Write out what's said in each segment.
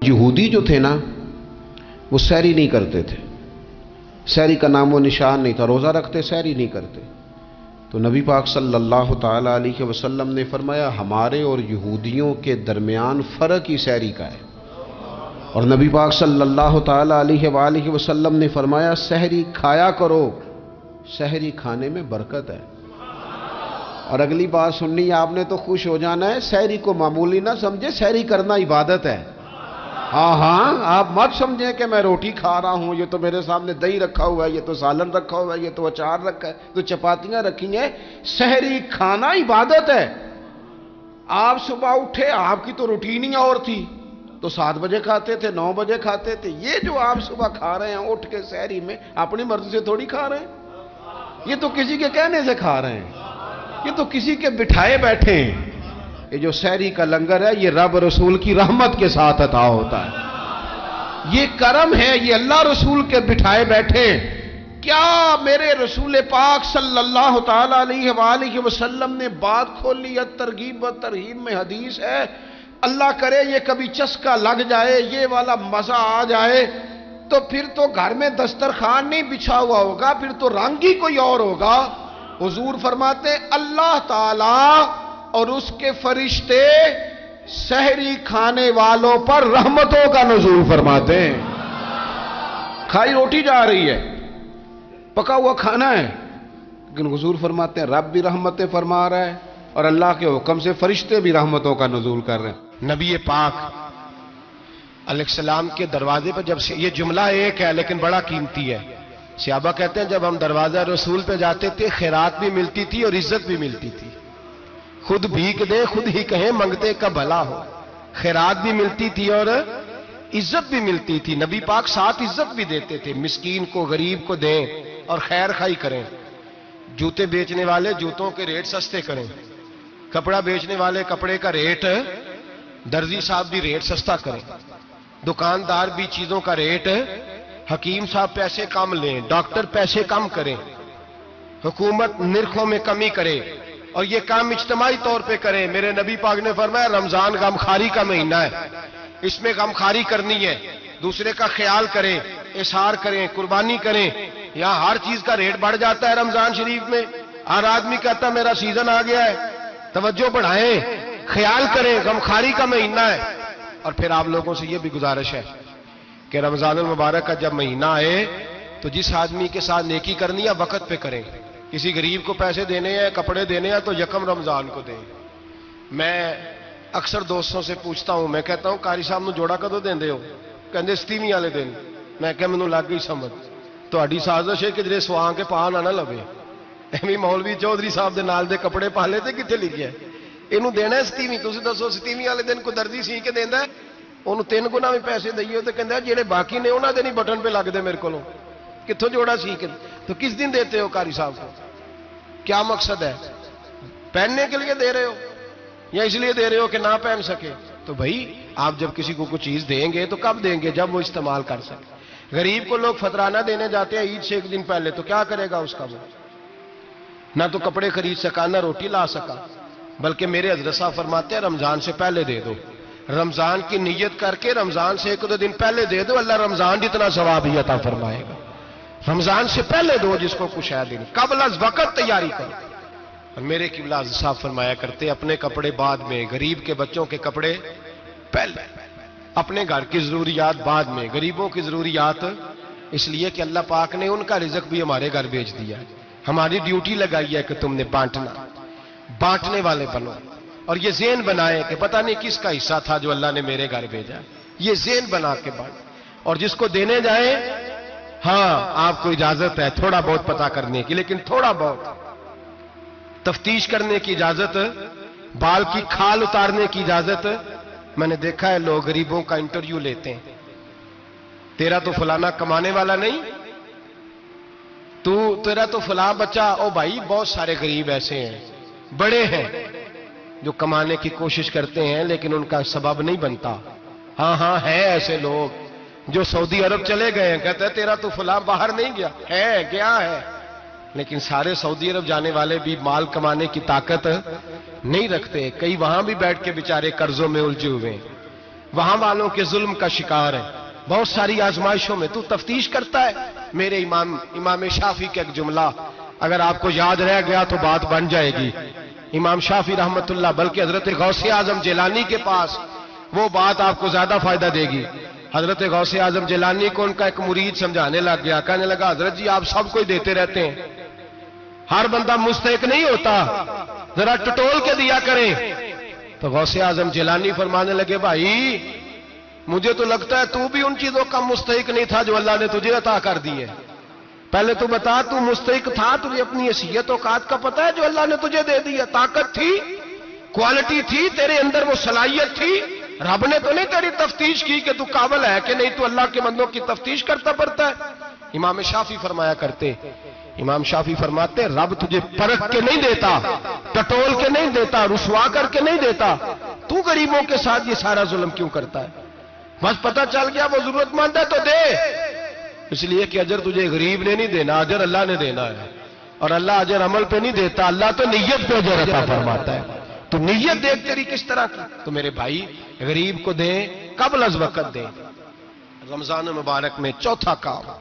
یہودی جو تھے نا وہ سحری نہیں کرتے تھے، سحری کا نام و نشان نہیں تھا، روزہ رکھتے سحری نہیں کرتے. تو نبی پاک صلی اللہ تعالی علیہ وسلم نے فرمایا ہمارے اور یہودیوں کے درمیان فرق ہی سحری کا ہے. اور نبی پاک صلی اللہ تعالی علیہ وآلہ وسلم نے فرمایا سحری کھایا کرو، سحری کھانے میں برکت ہے. اور اگلی بات سننی ہے آپ نے تو خوش ہو جانا ہے، سحری کو معمولی نہ سمجھے، سحری کرنا عبادت ہے. ہاں آپ مت سمجھیں کہ میں روٹی کھا رہا ہوں، یہ تو میرے سامنے دہی رکھا ہوا ہے، یہ تو سالن رکھا ہوا ہے، یہ تو اچار رکھا ہے، تو چپاتیاں رکھی ہیں. سحری کھانا عبادت ہے. آپ صبح اٹھے، آپ کی تو روٹین ہی اور تھی، تو 7 بجے کھاتے تھے، 9 بجے کھاتے تھے. یہ جو آپ صبح کھا رہے ہیں اٹھ کے سحری میں، اپنی مرضی سے تھوڑی کھا رہے ہیں، یہ تو کسی کے کہنے سے کھا رہے ہیں، یہ تو کسی کے بٹھائے بیٹھے ہیں. یہ جو سحری کا لنگر ہے یہ رب رسول کی رحمت کے ساتھ عطا ہوتا ہے، یہ کرم ہے، یہ اللہ رسول کے بٹھائے بیٹھے. کیا میرے رسول پاک صلی اللہ تعالی علیہ وآلہ وسلم نے بات کھولی ہے، ترغیب و ترہیب میں حدیث ہے. اللہ کرے یہ کبھی چسکا لگ جائے، یہ والا مزہ آ جائے، تو پھر تو گھر میں دسترخوان نہیں بچھا ہوا ہوگا، پھر تو رنگ ہی کوئی اور ہوگا. حضور فرماتے ہیں اللہ تعالی اور اس کے فرشتے سحری کھانے والوں پر رحمتوں کا نزول فرماتے ہیں. کھائی روٹی جا رہی ہے، پکا ہوا کھانا ہے، لیکن حضور فرماتے ہیں رب بھی رحمتیں فرما رہا ہے اور اللہ کے حکم سے فرشتے بھی رحمتوں کا نزول کر رہے ہیں. نبی پاک علیہ السلام کے دروازے پر جب سے یہ جملہ ایک ہے لیکن بڑا قیمتی ہے. صحابہ کہتے ہیں جب ہم دروازہ رسول پہ جاتے تھے خیرات بھی ملتی تھی اور عزت بھی ملتی تھی. خود بھیک دیں خود ہی کہیں منگتے کا بھلا ہو. خیرات بھی ملتی تھی اور عزت بھی ملتی تھی. نبی پاک ساتھ عزت بھی دیتے تھے، مسکین کو غریب کو دیں اور خیر خائی کریں. جوتے بیچنے والے جوتوں کے ریٹ سستے کریں، کپڑا بیچنے والے کپڑے کا ریٹ، درزی صاحب بھی ریٹ سستا کریں، دکاندار بھی چیزوں کا ریٹ، حکیم صاحب پیسے کم لیں، ڈاکٹر پیسے کم کریں، حکومت نرخوں میں کمی کرے، اور یہ کام اجتماعی طور پہ کریں. میرے نبی پاک نے فرمایا رمضان غمخواری کا مہینہ ہے، اس میں غمخواری کرنی ہے، دوسرے کا خیال کریں، اظہار کریں، قربانی کریں. یہاں ہر چیز کا ریٹ بڑھ جاتا ہے رمضان شریف میں. ہر آدمی کہتا ہے میرا سیزن آ گیا ہے، توجہ بڑھائیں، خیال کریں، غمخواری کا مہینہ ہے. اور پھر آپ لوگوں سے یہ بھی گزارش ہے کہ رمضان المبارک کا جب مہینہ آئے تو جس آدمی کے ساتھ نیکی کرنی ہے وقت پہ کریں. کسی غریب کو پیسے دینے ہیں، کپڑے دینے ہیں تو یکم رمضان کو دیں. میں اکثر دوستوں سے پوچھتا ہوں، میں کہتا ہوں قاری صاحب نو جوڑا کدو دیندے ہو؟ کہندے 27 والے دن. میں کہ مینوں لگ گئی سمجھ، تہاڈی سازش ہے کہ جڑے سواں کے پا نہ لوے. ایویں مولوی چودھری صاحب دے نال دے کپڑے پا لے تے کتنے لکھیا ہے اینوں دینا ہے 27. تسی دسو 27 والے دن کو درزی سی کے دیندا ہے، اونوں 3 گنا بھی پیسے دئیے تے کہندا جڑے باقی نے انہاں دے نہیں بٹن پہ لگ دے میرے کولوں، کتھوں جوڑا سی کے. تو کس دن دیتے ہو قاری صاحب کو؟ کیا مقصد ہے؟ پہننے کے لیے دے رہے ہو یا اس لیے دے رہے ہو کہ نہ پہن سکے؟ تو بھائی آپ جب کسی کو کوئی چیز دیں گے تو کب دیں گے؟ جب وہ استعمال کر سکے. غریب کو لوگ فطرانہ دینے جاتے ہیں عید سے 1 دن پہلے، تو کیا کرے گا اس کا؟ وہ نہ تو کپڑے خرید سکا نہ روٹی لا سکا. بلکہ میرے حضرت صاحب فرماتے ہیں رمضان سے پہلے دے دو، رمضان کی نیت کر کے رمضان سے 1-2 دن پہلے دے دو، اللہ رمضان جتنا ثواب ہی عطا فرمائے گا. رمضان سے پہلے دو جس کو کچھ ہے دن، قبل از وقت تیاری کرو. اور میرے قبلہ حضرت صاحب فرمایا کرتے اپنے کپڑے بعد میں، غریب کے بچوں کے کپڑے پہلے، اپنے گھر کی ضروریات بعد میں، غریبوں کی ضروریات. اس لیے کہ اللہ پاک نے ان کا رزق بھی ہمارے گھر بھیج دیا. ہماری ڈیوٹی لگائی ہے کہ تم نے بانٹنا، بانٹنے والے بنو. اور یہ ذہن بنائے کہ پتہ نہیں کس کا حصہ تھا جو اللہ نے میرے گھر بھیجا. یہ ذہن بنا کے بانٹ. اور جس کو دینے جائیں، ہاں آپ کو اجازت ہے تھوڑا بہت پتہ کرنے کی، لیکن تھوڑا بہت تفتیش کرنے کی اجازت، بال کی کھال اتارنے کی اجازت. میں نے دیکھا ہے لوگ غریبوں کا انٹرویو لیتے ہیں، تیرا تو فلانا کمانے والا نہیں، تیرا تو فلاں بچہ. او بھائی بہت سارے غریب ایسے ہیں، بڑے ہیں جو کمانے کی کوشش کرتے ہیں لیکن ان کا سبب نہیں بنتا. ہاں ہے ایسے لوگ جو سعودی عرب چلے گئے ہیں، کہتے ہیں تیرا تو فلاں باہر نہیں گیا ہے، لیکن سارے سعودی عرب جانے والے بھی مال کمانے کی طاقت نہیں رکھتے. کئی وہاں بھی بیٹھ کے بیچارے قرضوں میں الجھے ہوئے ہیں. وہاں والوں کے ظلم کا شکار ہے، بہت ساری آزمائشوں میں تو تفتیش کرتا ہے۔ میرے امام شافعی کا ایک جملہ اگر آپ کو یاد رہ گیا تو بات بن جائے گی۔ امام شافعی رحمت اللہ، بلکہ حضرت غوث اعظم جیلانی کے پاس وہ بات آپ کو زیادہ فائدہ دے گی۔ حضرت غوث اعظم جیلانی کو ان کا ایک مرید سمجھانے لگ گیا، کہنے لگا حضرت جی آپ سب کو ہی دیتے رہتے ہیں، ہر بندہ مستحق نہیں ہوتا، ذرا ٹٹول کے دیا کریں۔ تو غوث اعظم جیلانی فرمانے لگے بھائی مجھے تو لگتا ہے تو بھی ان چیزوں کا مستحق نہیں تھا جو اللہ نے تجھے عطا کر دی ہے، پہلے تو بتا تو مستحق تھا، تجھے اپنی حیثیت و اوقات کا پتہ ہے جو اللہ نے تجھے دے دی ہے؟ طاقت تھی، کوالٹی تھی تیرے اندر، وہ صلاحیت تھی، رب نے تو نہیں تیری تفتیش کی کہ تو قابل ہے کہ نہیں، تو اللہ کے بندوں کی تفتیش کرتا پڑتا ہے۔ امام شافعی فرمایا کرتے، امام شافعی فرماتے رب تجھے پرکھ کے نہیں دیتا، ٹٹول کے نہیں دیتا، رسوا کر کے نہیں دیتا، تو غریبوں کے ساتھ یہ سارا ظلم کیوں کرتا ہے؟ بس پتہ چل گیا وہ ضرورت مند ہے تو دے، اس لیے کہ اجر تجھے غریب نے نہیں دینا، اجر اللہ نے دینا ہے، اور اللہ اجر عمل پہ نہیں دیتا، اللہ تو نیت پہ اجر عطا فرماتا ہے۔ تو نیت دیکھ تیری کس طرح کی۔ تو میرے بھائی غریب کو دیں قبل از وقت دیں۔ رمضان مبارک میں چوتھا کام،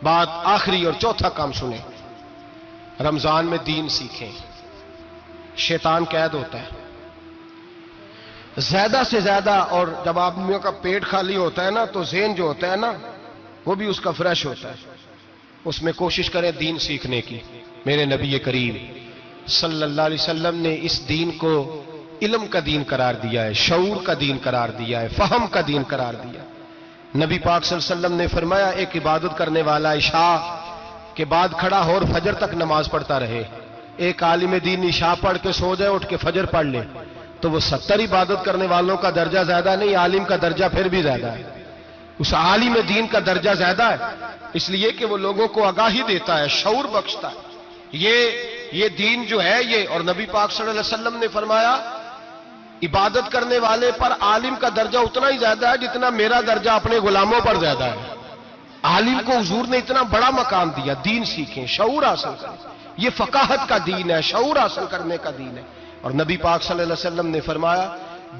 بات آخری اور چوتھا کام سنیں، رمضان میں دین سیکھیں۔ شیطان قید ہوتا ہے زیادہ سے زیادہ، اور جب آدمیوں کا پیٹ خالی ہوتا ہے نا تو ذہن جو ہوتا ہے نا وہ بھی اس کا فریش ہوتا ہے، اس میں کوشش کریں دین سیکھنے کی۔ میرے نبی کریم صلی اللہ علیہ وسلم نے اس دین کو علم کا دین قرار دیا ہے، شعور کا دین قرار دیا ہے، فہم کا دین قرار دیا ہے۔ نبی پاک صلی اللہ علیہ وسلم نے فرمایا ایک عبادت کرنے والا عشاء کے بعد کھڑا ہو اور فجر تک نماز پڑھتا رہے، ایک عالم دین عشاء پڑھ کے سو جائے، اٹھ کے فجر پڑھ لے، تو وہ 70 عبادت کرنے والوں کا درجہ زیادہ نہیں، عالم کا درجہ پھر بھی زیادہ ہے، اس عالم دین کا درجہ زیادہ ہے، اس لیے کہ وہ لوگوں کو آگاہی دیتا ہے، شعور بخشتا ہے۔ یہ دین جو ہے یہ، اور نبی پاک صلی اللہ علیہ وسلم نے فرمایا عبادت کرنے والے پر عالم کا درجہ اتنا ہی زیادہ ہے جتنا میرا درجہ اپنے غلاموں پر زیادہ ہے۔ عالم کو حضور نے اتنا بڑا مقام دیا۔ دین سیکھیں، شعور حاصل کریں، یہ فقاہت کا دین ہے، شعور حاصل کرنے کا دین ہے۔ اور نبی پاک صلی اللہ علیہ وسلم نے فرمایا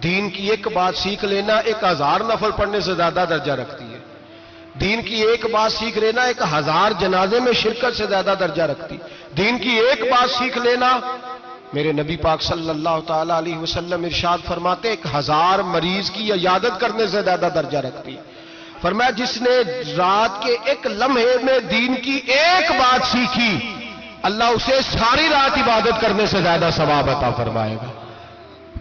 دین کی ایک بات سیکھ لینا 1000 نفل پڑھنے سے زیادہ درجہ رکھتی ہے، دین کی ایک بات سیکھ لینا 1000 جنازے میں شرکت سے زیادہ درجہ رکھتی، دین کی ایک بات سیکھ لینا، میرے نبی پاک صلی اللہ تعالی علیہ وسلم ارشاد فرماتے 1000 مریض کی عیادت کرنے سے زیادہ درجہ رکھتی۔ فرمایا جس نے رات کے ایک لمحے میں دین کی ایک بات سیکھی، اللہ اسے ساری رات عبادت کرنے سے زیادہ ثواب عطا فرمائے گا۔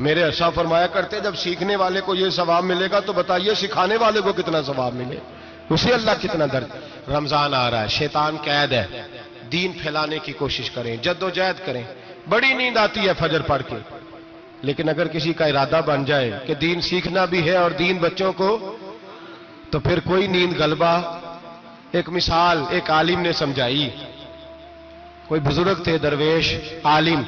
میرے ایسا فرمایا کرتے جب سیکھنے والے کو یہ ثواب ملے گا تو بتائیے سکھانے والے کو کتنا ثواب ملے، اسے اللہ کتنا درجہ۔ رمضان آ رہا ہے، شیطان قید ہے، دین پھیلانے کی کوشش کریں، جد و جہد کریں۔ بڑی نیند آتی ہے فجر پڑھ کے، لیکن اگر کسی کا ارادہ بن جائے کہ دین سیکھنا بھی ہے اور دین بچوں کو، تو پھر کوئی نیند غلبہ۔ ایک مثال ایک عالم نے سمجھائی، کوئی بزرگ تھے درویش عالم،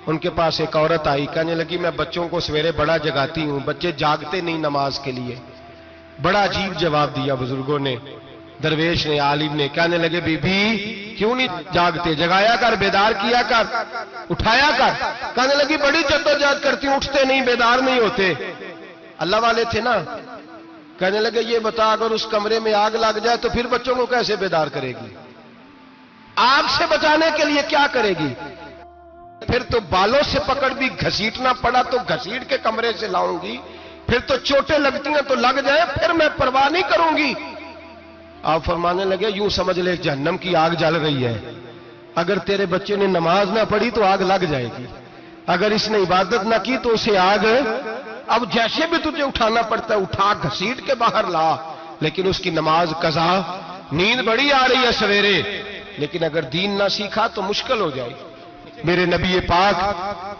ان کے پاس ایک عورت آئی، کہنے لگی میں بچوں کو سویرے بڑا جگاتی ہوں، بچے جاگتے نہیں نماز کے لیے۔ بڑا عجیب جواب دیا بزرگوں نے، درویش نے، عالم نے، کہنے لگے بی بی کیوں نہیں جاگتے، جگایا کر، بیدار کیا کر، اٹھایا کر۔ کہنے لگی بڑی جدوجہد کرتی ہوں، اٹھتے نہیں، بیدار نہیں ہوتے۔ اللہ والے تھے نا۔ کہنے لگے یہ بتا اگر اس کمرے میں آگ لگ جائے تو پھر بچوں کو کیسے بیدار کرے گی؟ آگ سے بچانے کے لیے کیا کرے گی؟ پھر تو بالوں سے پکڑ بھی گھسیٹنا پڑا تو گھسیٹ کے کمرے سے لاؤں گی، پھر تو چوٹیں لگتی ہیں تو لگ جائیں، پھر میں پرواہ نہیں کروں گی۔ آپ فرمانے لگے یوں سمجھ لے جہنم کی آگ جل رہی ہے، اگر تیرے بچے نے نماز نہ پڑھی تو آگ لگ جائے گی، اگر اس نے عبادت نہ کی تو اسے آگ، اب جیسے بھی تجھے اٹھانا پڑتا ہے اٹھا گھسیٹ کے باہر لا، لیکن اس کی نماز قضا۔ نیند بڑی آ رہی ہے سویرے، لیکن اگر دین نہ سیکھا تو مشکل ہو جائے۔ میرے نبی پاک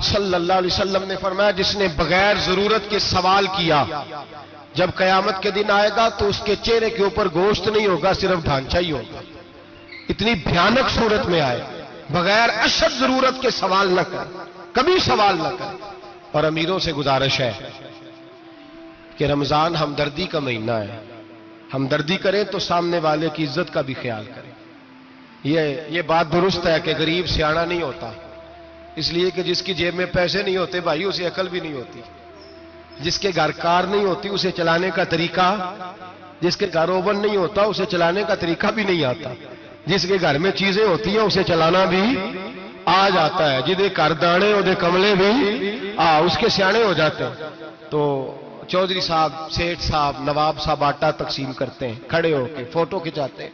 صلی اللہ علیہ وسلم نے فرمایا جس نے بغیر ضرورت کے سوال کیا، جب قیامت کے دن آئے گا تو اس کے چہرے کے اوپر گوشت نہیں ہوگا، صرف ڈھانچہ ہی ہوگا۔ اتنی بھیانک صورت میں آئے، بغیر اشد ضرورت کے سوال نہ کر، کبھی سوال نہ کر۔ اور امیروں سے گزارش ہے کہ رمضان ہمدردی کا مہینہ ہے، ہمدردی کریں تو سامنے والے کی عزت کا بھی خیال کریں۔ یہ بات درست ہے کہ غریب سیاڑا نہیں ہوتا، اس لیے کہ جس کی جیب میں پیسے نہیں ہوتے بھائی اسے عقل بھی نہیں ہوتی۔ جس کے گھر کار نہیں ہوتی اسے چلانے کا طریقہ، جس کے گھر اوون نہیں ہوتا اسے چلانے کا طریقہ بھی نہیں آتا، جس کے گھر میں چیزیں ہوتی ہیں اسے چلانا بھی آ جاتا ہے، جدے گھر دانے وہ کملے بھی اس کے سیانے ہو جاتے ہیں۔ تو چودھری صاحب، سیٹھ صاحب، نواب صاحب آٹا تقسیم کرتے ہیں، کھڑے ہو کے فوٹو کھچاتے ہیں،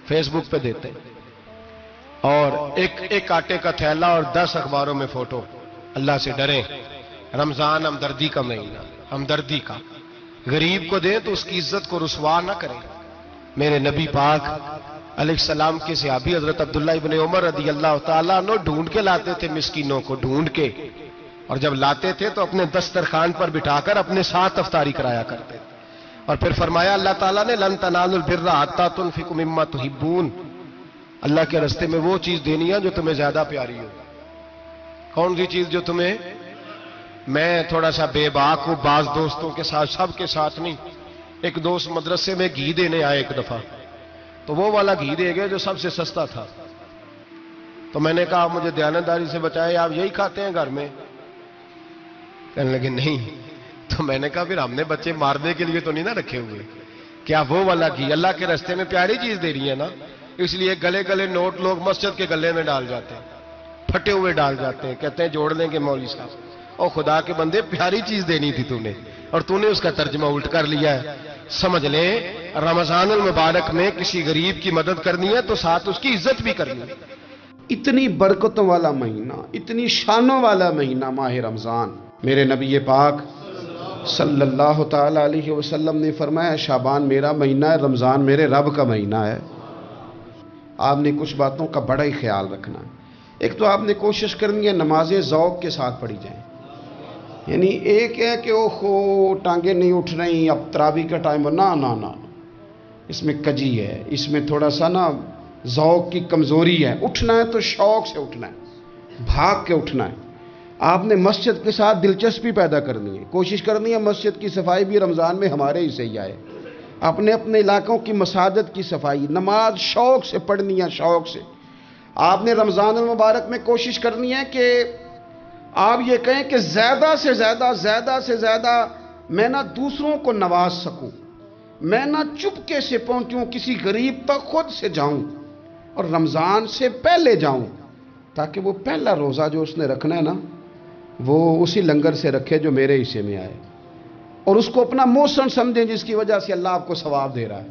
فیس بک پہ دیتے ہیں، اور ایک آٹے کا تھیلا اور 10 اخباروں میں فوٹو۔ اللہ سے ڈریں، رمضان ہمدردی کا مہینہ، ہمدردی کا، غریب کو دیں تو اس کی عزت کو رسوا نہ کریں۔ میرے نبی پاک علیہ السلام کے صحابی حضرت عبداللہ ابن عمر رضی اللہ تعالیٰ عنہ ڈھونڈ کے لاتے تھے مسکینوں کو، ڈھونڈ کے، اور جب لاتے تھے تو اپنے دسترخوان پر بٹھا کر اپنے ساتھ افطاری کرایا کرتے تھے، اور پھر فرمایا اللہ تعالیٰ نے لن تنالوا البر حتی تنفقوا مما تحبون، اللہ کے راستے میں وہ چیز دینی ہے جو تمہیں زیادہ پیاری ہو۔ کون سی چیز جو تمہیں؟ میں تھوڑا سا بے باک ہوں، بعض دوستوں کے ساتھ، سب کے ساتھ نہیں۔ ایک دوست مدرسے میں گھی دینے آئے ایک دفعہ، تو وہ والا گھی دے گئے جو سب سے سستا تھا، تو میں نے کہا مجھے دیانتداری سے بچائے، آپ یہی کھاتے ہیں گھر میں؟ کہنے لگے نہیں۔ تو میں نے کہا پھر ہم نے بچے مارنے کے لیے تو نہیں نہ رکھے ہوئے، کیا وہ والا گھی اللہ کے راستے میں پیاری چیز دے رہی ہے نا، اس لیے گلے گلے نوٹ لوگ مسجد کے گلے میں ڈال جاتے ہیں، پھٹے ہوئے ڈال جاتے ہیں، کہتے ہیں جوڑ لیں گے مولوی صاحب۔ اور خدا کے بندے، پیاری چیز دینی تھی تو نے، اور تو نے اس کا ترجمہ الٹ کر لیا ہے۔ سمجھ لیں رمضان المبارک میں کسی غریب کی مدد کرنی ہے تو ساتھ اس کی عزت بھی کرنی ہے۔ اتنی برکتوں والا مہینہ، اتنی شانوں والا مہینہ ماہ رمضان، میرے نبی پاک صلی اللہ تعالی علیہ وسلم نے فرمایا شعبان میرا مہینہ ہے، رمضان میرے رب کا مہینہ ہے۔ آپ نے کچھ باتوں کا بڑا ہی خیال رکھنا ہے۔ ایک تو آپ نے کوشش کرنی ہے نمازیں ذوق کے ساتھ پڑھی جائیں، یعنی ایک ہے کہ اوہو ٹانگیں نہیں اٹھ رہی، اب تراویح کا ٹائم، نہ، اس میں کجی ہے، اس میں تھوڑا سا نا ذوق کی کمزوری ہے۔ اٹھنا ہے تو شوق سے اٹھنا ہے، بھاگ کے اٹھنا ہے۔ آپ نے مسجد کے ساتھ دلچسپی پیدا کرنی ہے، کوشش کرنی ہے مسجد کی صفائی بھی رمضان میں ہمارے ہی سے ہی آئے، اپنے اپنے علاقوں کی مساجد کی صفائی، نماز شوق سے پڑھنی ہے، شوق سے۔ آپ نے رمضان المبارک میں کوشش کرنی ہے کہ آپ یہ کہیں کہ زیادہ سے زیادہ میں نہ دوسروں کو نواز سکوں، میں نہ چپکے سے پہنچوں کسی غریب تک، خود سے جاؤں اور رمضان سے پہلے جاؤں، تاکہ وہ پہلا روزہ جو اس نے رکھنا ہے نا وہ اسی لنگر سے رکھے جو میرے حصے میں آئے، اور اس کو اپنا موسم سمجھیں جس کی وجہ سے اللہ آپ کو ثواب دے رہا ہے،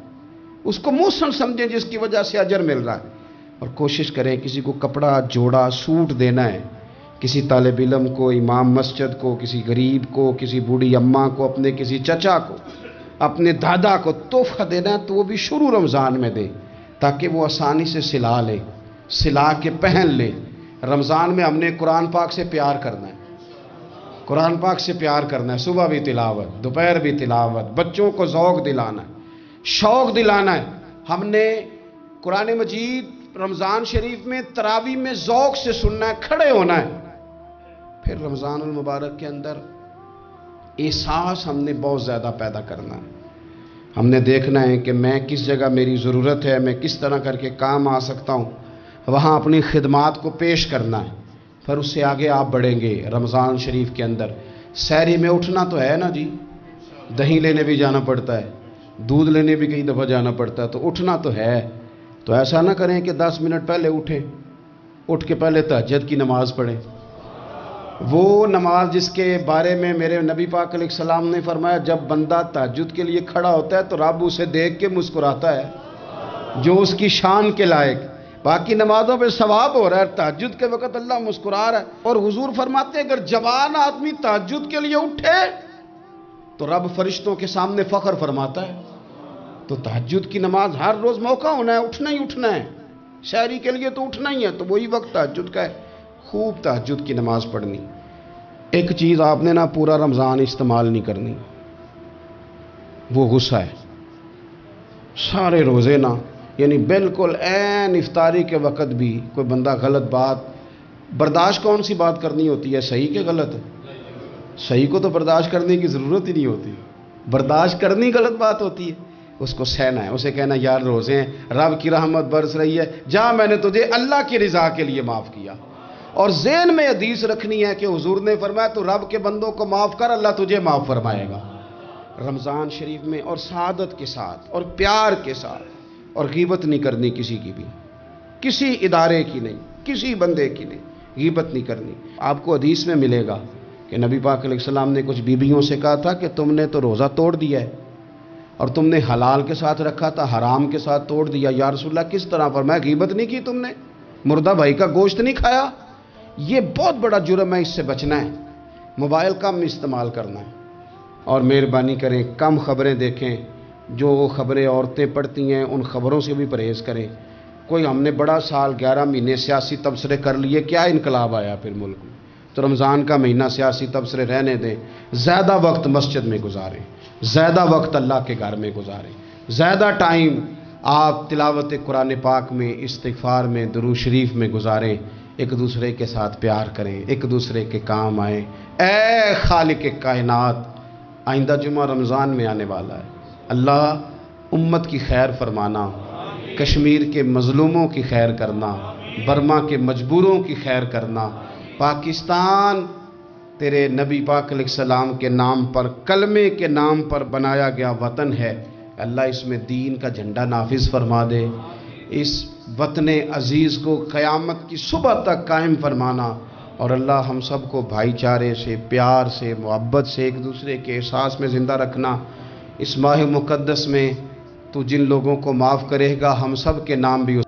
اس کو موسم سمجھیں جس کی وجہ سے اجر مل رہا ہے۔ اور کوشش کریں کسی کو کپڑا جوڑا سوٹ دینا ہے، کسی طالب علم کو، امام مسجد کو، کسی غریب کو، کسی بوڑھی اماں کو، اپنے کسی چچا کو، اپنے دادا کو تحفہ دینا ہے تو وہ بھی شروع رمضان میں دے، تاکہ وہ آسانی سے سلا لے، سلا کے پہن لے۔ رمضان میں ہم نے قرآن پاک سے پیار کرنا ہے، قرآن پاک سے پیار کرنا ہے، صبح بھی تلاوت، دوپہر بھی تلاوت، بچوں کو ذوق دلانا ہے، شوق دلانا ہے۔ ہم نے قرآن مجید رمضان شریف میں تراویح میں ذوق سے سننا ہے، کھڑے ہونا ہے۔ پھر رمضان المبارک کے اندر احساس ہم نے بہت زیادہ پیدا کرنا ہے، ہم نے دیکھنا ہے کہ میں کس جگہ میری ضرورت ہے، میں کس طرح کر کے کام آ سکتا ہوں، وہاں اپنی خدمات کو پیش کرنا ہے۔ پھر اس سے آگے آپ بڑھیں گے رمضان شریف کے اندر۔ سحری میں اٹھنا تو ہے نا جی، دہی لینے بھی جانا پڑتا ہے، دودھ لینے بھی کئی دفعہ جانا پڑتا ہے، تو اٹھنا تو ہے۔ تو ایسا نہ کریں کہ 10 منٹ پہلے اٹھیں، اٹھ کے پہلے تہجد کی نماز پڑھیں، وہ نماز جس کے بارے میں میرے نبی پاک علیہ السلام نے فرمایا جب بندہ تہجد کے لیے کھڑا ہوتا ہے تو رب اسے دیکھ کے مسکراتا ہے جو اس کی شان کے لائق۔ باقی نمازوں پہ ثواب ہو رہا ہے، تہجد کے وقت اللہ مسکرا رہا ہے۔ اور حضور فرماتے ہیں اگر جوان آدمی تہجد کے لیے اٹھے تو رب فرشتوں کے سامنے فخر فرماتا ہے۔ تو تہجد کی نماز ہر روز موقع ہونا ہے، اٹھنا ہی اٹھنا ہے، شہری کے لیے تو اٹھنا ہی ہے، تو وہی وقت تہجد کا ہے، خوب تہجد کی نماز پڑھنی۔ ایک چیز آپ نے نا پورا رمضان استعمال نہیں کرنی، وہ غصہ ہے۔ سارے روزے نا، یعنی بالکل عین افطاری کے وقت بھی کوئی بندہ غلط بات، برداشت کون سی بات کرنی ہوتی ہے، صحیح کہ غلط؟ صحیح کو تو برداشت کرنے کی ضرورت ہی نہیں ہوتی، برداشت کرنی غلط بات ہوتی ہے، اس کو سہنا ہے، اسے کہنا یار روزے ہیں، رب کی رحمت برس رہی ہے، جا میں نے تجھے اللہ کی رضا کے لیے معاف کیا، اور ذہن میں حدیث رکھنی ہے کہ حضور نے فرمایا تو رب کے بندوں کو معاف کر، اللہ تجھے معاف فرمائے گا۔ رمضان شریف میں اور سعادت کے ساتھ اور پیار کے ساتھ، اور غیبت نہیں کرنی کسی کی بھی، کسی ادارے کی نہیں، کسی بندے کی نہیں، غیبت نہیں کرنی۔ آپ کو حدیث میں ملے گا کہ نبی پاک علیہ السلام نے کچھ بیویوں سے کہا تھا کہ تم نے تو روزہ توڑ دیا ہے اور تم نے حلال کے ساتھ رکھا تھا، حرام کے ساتھ توڑ دیا۔ یا رسول اللہ کس طرح؟ فرمایا غیبت نہیں کی تم نے، مردہ بھائی کا گوشت نہیں کھایا۔ یہ بہت بڑا جرم ہے، اس سے بچنا ہے۔ موبائل کم استعمال کرنا ہے، اور مہربانی کریں کم خبریں دیکھیں، جو خبریں عورتیں پڑھتی ہیں ان خبروں سے بھی پرہیز کریں۔ کوئی ہم نے بڑا سال 11 مہینے سیاسی تبصرے کر لیے، کیا انقلاب آیا پھر ملک میں؟ تو رمضان کا مہینہ سیاسی تبصرے رہنے دیں، زیادہ وقت مسجد میں گزاریں، زیادہ وقت اللہ کے گھر میں گزاریں، زیادہ ٹائم آپ تلاوت قرآن پاک میں، استغفار میں، درود شریف میں گزاریں، ایک دوسرے کے ساتھ پیار کریں، ایک دوسرے کے کام آئیں۔ اے خالق کائنات، آئندہ جمعہ رمضان میں آنے والا ہے، اللہ امت کی خیر فرمانا، کشمیر کے مظلوموں کی خیر کرنا، برما کے مجبوروں کی خیر کرنا۔ پاکستان تیرے نبی پاک علیہ السلام کے نام پر، کلمے کے نام پر بنایا گیا وطن ہے، اللہ اس میں دین کا جھنڈا نافذ فرما دے، اس وطن عزیز کو قیامت کی صبح تک قائم فرمانا، اور اللہ ہم سب کو بھائی چارے سے، پیار سے، محبت سے، ایک دوسرے کے احساس میں زندہ رکھنا۔ اس ماہ مقدس میں تو جن لوگوں کو معاف کرے گا ہم سب کے نام بھی